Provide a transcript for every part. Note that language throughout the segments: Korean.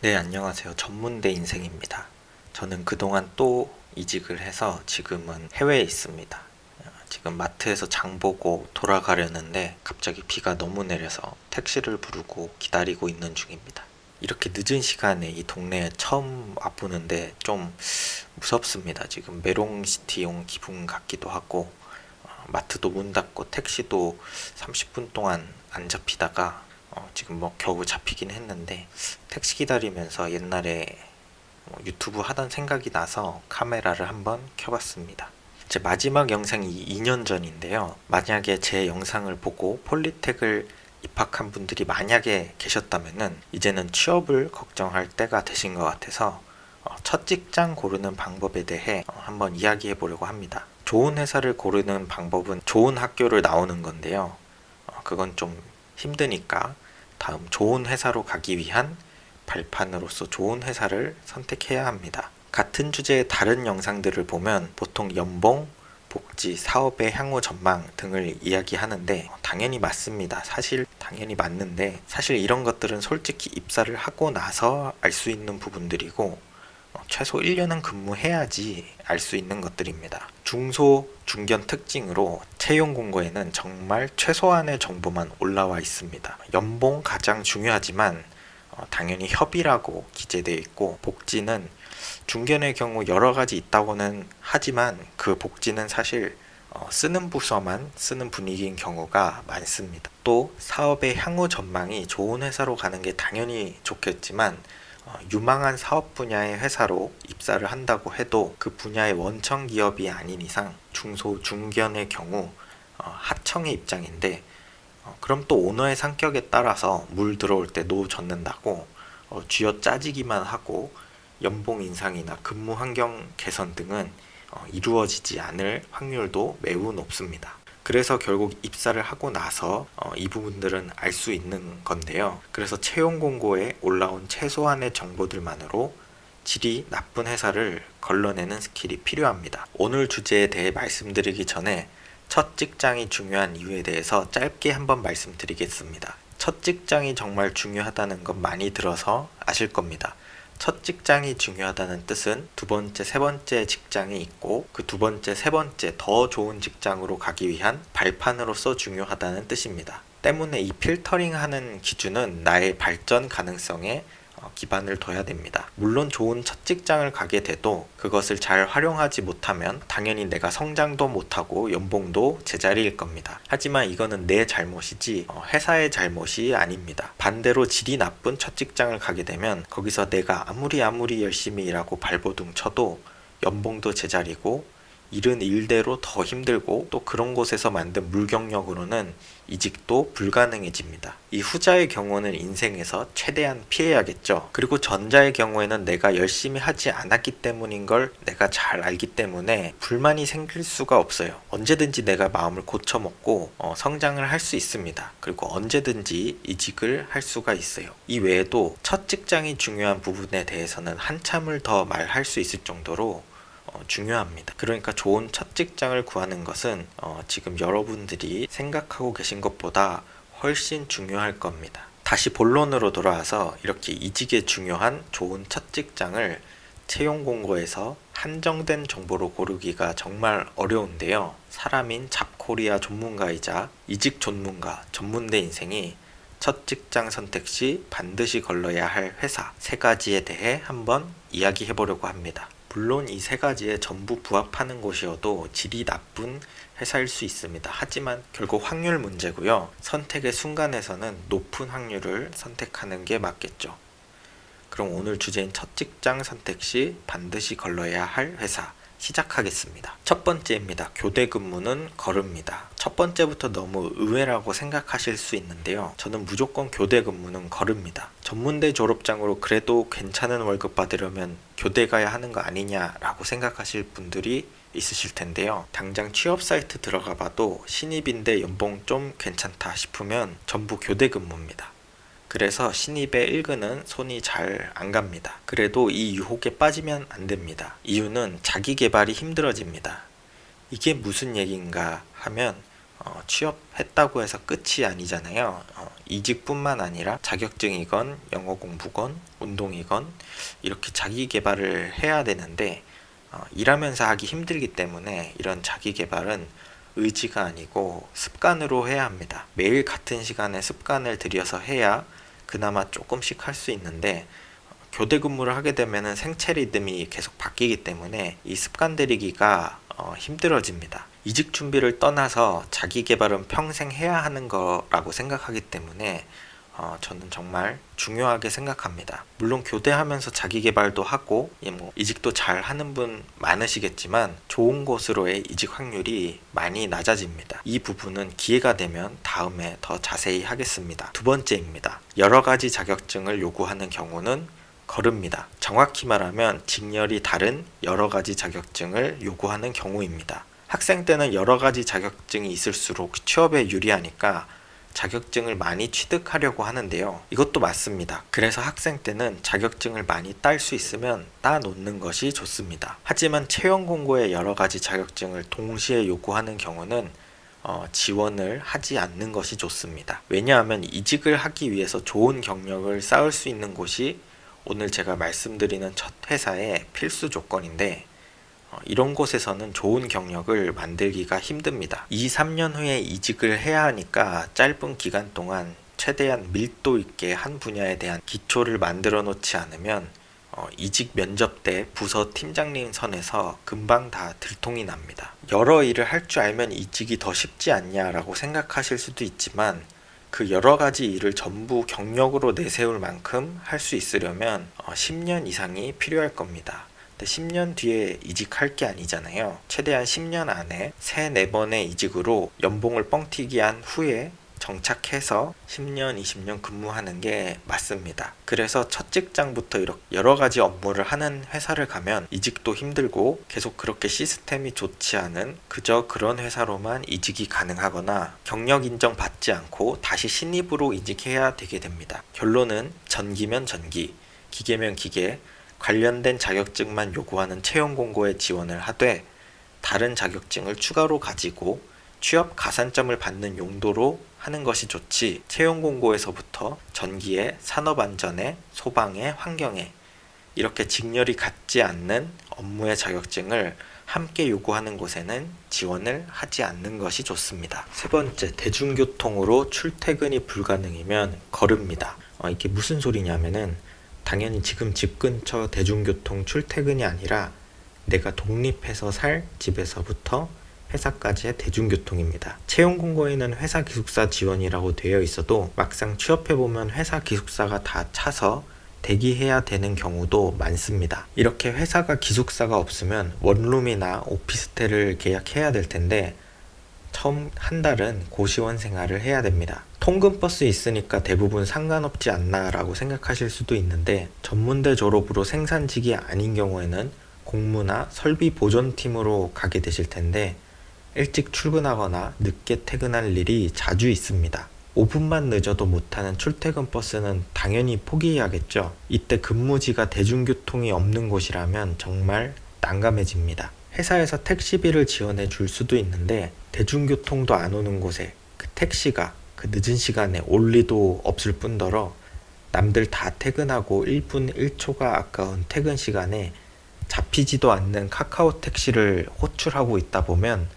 네, 안녕하세요. 전문대 인생입니다. 저는 그동안 또 이직을 해서 지금은 해외에 있습니다. 지금 마트에서 장 보고 돌아가려는데 갑자기 비가 너무 내려서 택시를 부르고 기다리고 있는 중입니다. 이렇게 늦은 시간에 이 동네에 처음 와보는데 좀 무섭습니다. 지금 메롱시티 온 기분 같기도 하고 마트도 문 닫고 택시도 30분 동안 안 잡히다가 지금 뭐 겨우 잡히긴 했는데 택시 기다리면서 옛날에 유튜브 하던 생각이 나서 카메라를 한번 켜봤습니다. 제 마지막 영상이 2년 전인데요. 만약에 제 영상을 보고 폴리텍을 입학한 분들이 만약에 계셨다면은 이제는 취업을 걱정할 때가 되신 것 같아서 첫 직장 고르는 방법에 대해 한번 이야기해 보려고 합니다. 좋은 회사를 고르는 방법은 좋은 학교를 나오는 건데요. 그건 좀 힘드니까 다음 좋은 회사로 가기 위한 발판으로서 좋은 회사를 선택해야 합니다. 같은 주제의 다른 영상들을 보면 보통 연봉, 복지, 사업의 향후 전망 등을 이야기하는데 당연히 맞습니다. 사실 당연히 맞는데 사실 이런 것들은 솔직히 입사를 하고 나서 알 수 있는 부분들이고 최소 1년은 근무해야지 알 수 있는 것들입니다. 중소, 중견 특징으로 채용 공고에는 정말 최소한의 정보만 올라와 있습니다. 연봉 가장 중요하지만 당연히 협의라고 기재되어 있고 복지는 중견의 경우 여러 가지 있다고는 하지만 그 복지는 사실 쓰는 부서만 쓰는 분위기인 경우가 많습니다. 또 사업의 향후 전망이 좋은 회사로 가는 게 당연히 좋겠지만 유망한 사업 분야의 회사로 입사를 한다고 해도 그 분야의 원청 기업이 아닌 이상 중소, 중견의 경우 하청의 입장인데 그럼 또 오너의 성격에 따라서 물 들어올 때 노 젓는다고 쥐어 짜지기만 하고 연봉 인상이나 근무 환경 개선 등은 이루어지지 않을 확률도 매우 높습니다. 그래서 결국 입사를 하고 나서 이 부분들은 알 수 있는 건데요. 그래서 채용 공고에 올라온 최소한의 정보들만으로 질이 나쁜 회사를 걸러내는 스킬이 필요합니다. 오늘 주제에 대해 말씀드리기 전에 첫 직장이 중요한 이유에 대해서 짧게 한번 말씀드리겠습니다. 첫 직장이 정말 중요하다는 건 많이 들어서 아실 겁니다. 첫 직장이 중요하다는 뜻은 두 번째, 세 번째 직장이 있고 그 두 번째, 세 번째 더 좋은 직장으로 가기 위한 발판으로서 중요하다는 뜻입니다. 때문에 이 필터링하는 기준은 나의 발전 가능성에 기반을 둬야 됩니다. 물론 좋은 첫 직장을 가게 돼도 그것을 잘 활용하지 못하면 당연히 내가 성장도 못하고 연봉도 제자리일 겁니다. 하지만 이거는 내 잘못이지 회사의 잘못이 아닙니다. 반대로 질이 나쁜 첫 직장을 가게 되면 거기서 내가 아무리 열심히 일하고 발버둥 쳐도 연봉도 제자리고 일은 일대로 더 힘들고 또 그런 곳에서 만든 물경력으로는 이직도 불가능해집니다. 이 후자의 경우는 인생에서 최대한 피해야겠죠. 그리고 전자의 경우에는 내가 열심히 하지 않았기 때문인 걸 내가 잘 알기 때문에 불만이 생길 수가 없어요. 언제든지 내가 마음을 고쳐먹고 성장을 할 수 있습니다. 그리고 언제든지 이직을 할 수가 있어요. 이 외에도 첫 직장이 중요한 부분에 대해서는 한참을 더 말할 수 있을 정도로 중요합니다. 그러니까 좋은 첫 직장을 구하는 것은 지금 여러분들이 생각하고 계신 것보다 훨씬 중요할 겁니다. 다시 본론으로 돌아와서 이렇게 이직에 중요한 좋은 첫 직장을 채용 공고에서 한정된 정보로 고르기가 정말 어려운데요. 사람인 잡코리아 전문가이자 이직 전문가 전문대 인생이 첫 직장 선택 시 반드시 걸러야 할 회사 3가지에 대해 한번 이야기해 보려고 합니다. 물론 이 3가지에 전부 부합하는 곳이어도 질이 나쁜 회사일 수 있습니다. 하지만 결국 확률 문제고요. 선택의 순간에서는 높은 확률을 선택하는 게 맞겠죠. 그럼 오늘 주제인 첫 직장 선택 시 반드시 걸러야 할 회사 시작하겠습니다. 첫 번째입니다. 교대 근무는 거릅니다. 첫 번째부터 너무 의외라고 생각하실 수 있는데요. 저는 무조건 교대 근무는 거릅니다. 전문대 졸업장으로 그래도 괜찮은 월급 받으려면 교대 가야 하는 거 아니냐라고 생각하실 분들이 있으실 텐데요. 당장 취업 사이트 들어가 봐도 신입인데 연봉 좀 괜찮다 싶으면 전부 교대 근무입니다. 그래서 신입의 1근은 손이 잘 안 갑니다. 그래도 이 유혹에 빠지면 안 됩니다. 이유는 자기 개발이 힘들어집니다. 이게 무슨 얘기인가 하면 취업했다고 해서 끝이 아니잖아요. 이직뿐만 아니라 자격증이건 영어 공부건 운동이건 이렇게 자기 개발을 해야 되는데 일하면서 하기 힘들기 때문에 이런 자기 개발은 의지가 아니고 습관으로 해야 합니다. 매일 같은 시간에 습관을 들여서 해야 그나마 조금씩 할 수 있는데 교대 근무를 하게 되면 생체 리듬이 계속 바뀌기 때문에 이 습관 들이기가 힘들어집니다. 이직 준비를 떠나서 자기 개발은 평생 해야 하는 거라고 생각하기 때문에 저는 정말 중요하게 생각합니다. 물론 교대하면서 자기 개발도 하고 이직도 잘 하는 분 많으시겠지만 좋은 곳으로의 이직 확률이 많이 낮아집니다. 이 부분은 기회가 되면 다음에 더 자세히 하겠습니다. 두 번째입니다. 여러 가지 자격증을 요구하는 경우는 거릅니다. 정확히 말하면 직렬이 다른 여러 가지 자격증을 요구하는 경우입니다. 학생 때는 여러 가지 자격증이 있을수록 취업에 유리하니까 자격증을 많이 취득하려고 하는데요. 이것도 맞습니다. 그래서 학생 때는 자격증을 많이 딸 수 있으면 따놓는 것이 좋습니다. 하지만 채용 공고에 여러 가지 자격증을 동시에 요구하는 경우는 지원을 하지 않는 것이 좋습니다. 왜냐하면 이직을 하기 위해서 좋은 경력을 쌓을 수 있는 곳이 오늘 제가 말씀드리는 첫 회사의 필수 조건인데 이런 곳에서는 좋은 경력을 만들기가 힘듭니다. 2, 3년 후에 이직을 해야 하니까 짧은 기간 동안 최대한 밀도 있게 한 분야에 대한 기초를 만들어 놓지 않으면 이직 면접 때 부서 팀장님 선에서 금방 다 들통이 납니다. 여러 일을 할 줄 알면 이직이 더 쉽지 않냐라고 생각하실 수도 있지만 그 여러 가지 일을 전부 경력으로 내세울 만큼 할 수 있으려면 10년 이상이 필요할 겁니다. 근데 10년 뒤에 이직할 게 아니잖아요. 최대한 10년 안에 3, 4번의 이직으로 연봉을 뻥튀기 한 후에 정착해서 10년, 20년 근무하는 게 맞습니다. 그래서 첫 직장부터 이렇게 여러 가지 업무를 하는 회사를 가면 이직도 힘들고 계속 그렇게 시스템이 좋지 않은 그저 그런 회사로만 이직이 가능하거나 경력 인정 받지 않고 다시 신입으로 이직해야 되게 됩니다. 결론은 전기면 전기, 기계면 기계, 관련된 자격증만 요구하는 채용 공고에 지원을 하되 다른 자격증을 추가로 가지고 취업 가산점을 받는 용도로 하는 것이 좋지 채용 공고에서부터 전기에 산업안전에 소방에 환경에 이렇게 직렬이 같지 않는 업무의 자격증을 함께 요구하는 곳에는 지원을 하지 않는 것이 좋습니다. 세 번째, 대중교통으로 출퇴근이 불가능이면 거릅니다. 이게 무슨 소리냐면은 당연히 지금 집 근처 대중교통 출퇴근이 아니라 내가 독립해서 살 집에서부터 회사까지의 대중교통입니다. 채용 공고에는 회사 기숙사 지원이라고 되어 있어도 막상 취업해보면 회사 기숙사가 다 차서 대기해야 되는 경우도 많습니다. 이렇게 회사가 기숙사가 없으면 원룸이나 오피스텔을 계약해야 될 텐데 처음 한 달은 고시원 생활을 해야 됩니다. 통근버스 있으니까 대부분 상관없지 않나 라고 생각하실 수도 있는데 전문대 졸업으로 생산직이 아닌 경우에는 공무나 설비 보존팀으로 가게 되실 텐데 일찍 출근하거나 늦게 퇴근할 일이 자주 있습니다. 5분만 늦어도 못하는 출퇴근 버스는 당연히 포기해야겠죠. 이때 근무지가 대중교통이 없는 곳이라면 정말 난감해집니다. 회사에서 택시비를 지원해 줄 수도 있는데 대중교통도 안 오는 곳에 그 택시가 그 늦은 시간에 올 리도 없을 뿐더러 남들 다 퇴근하고 1분 1초가 아까운 퇴근 시간에 잡히지도 않는 카카오 택시를 호출하고 있다 보면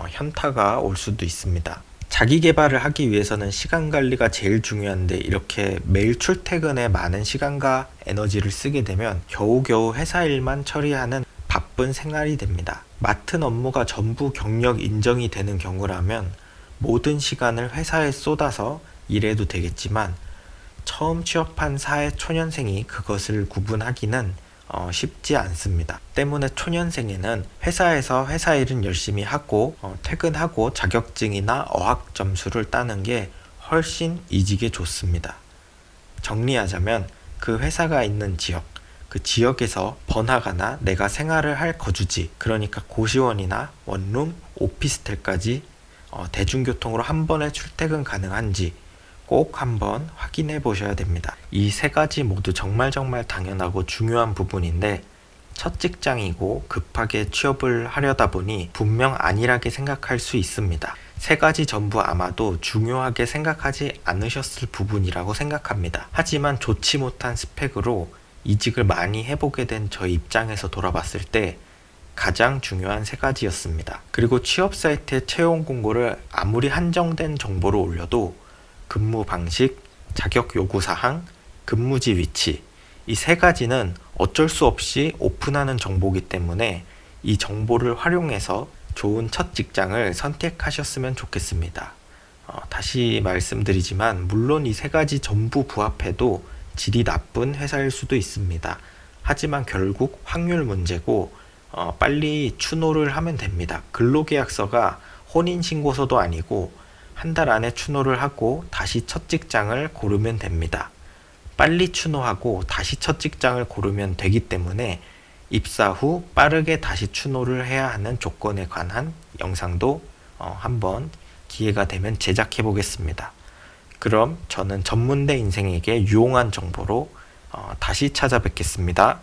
현타가 올 수도 있습니다. 자기 개발을 하기 위해서는 시간 관리가 제일 중요한데 이렇게 매일 출퇴근에 많은 시간과 에너지를 쓰게 되면 겨우겨우 회사 일만 처리하는 바쁜 생활이 됩니다. 맡은 업무가 전부 경력 인정이 되는 경우라면 모든 시간을 회사에 쏟아서 일해도 되겠지만 처음 취업한 사회 초년생이 그것을 구분하기는 쉽지 않습니다. 때문에 초년생에는 회사에서 회사 일은 열심히 하고 퇴근하고 자격증이나 어학 점수를 따는 게 훨씬 이직에 좋습니다. 정리하자면 그 회사가 있는 지역, 그 지역에서 번화가나 내가 생활을 할 거주지, 그러니까 고시원이나 원룸, 오피스텔까지 대중교통으로 한 번에 출퇴근 가능한지 꼭 한번 확인해 보셔야 됩니다. 이 세 가지 모두 정말 당연하고 중요한 부분인데 첫 직장이고 급하게 취업을 하려다 보니 분명 안일하게 생각할 수 있습니다. 세 가지 전부 아마도 중요하게 생각하지 않으셨을 부분이라고 생각합니다. 하지만 좋지 못한 스펙으로 이직을 많이 해보게 된 저희 입장에서 돌아봤을 때 가장 중요한 세 가지였습니다. 그리고 취업 사이트에 채용 공고를 아무리 한정된 정보로 올려도 근무 방식, 자격 요구 사항, 근무지 위치, 이 세 가지는 어쩔 수 없이 오픈하는 정보이기 때문에 이 정보를 활용해서 좋은 첫 직장을 선택하셨으면 좋겠습니다. 다시 말씀드리지만 물론 이 세 가지 전부 부합해도 질이 나쁜 회사일 수도 있습니다. 하지만 결국 확률 문제고 빨리 추노를 하면 됩니다. 근로계약서가 혼인신고서도 아니고 한 달 안에 추노를 하고 다시 첫 직장을 고르면 됩니다. 빨리 추노하고 다시 첫 직장을 고르면 되기 때문에 입사 후 빠르게 다시 추노를 해야 하는 조건에 관한 영상도 한번 기회가 되면 제작해 보겠습니다. 그럼 저는 전문대 인생에게 유용한 정보로 다시 찾아뵙겠습니다.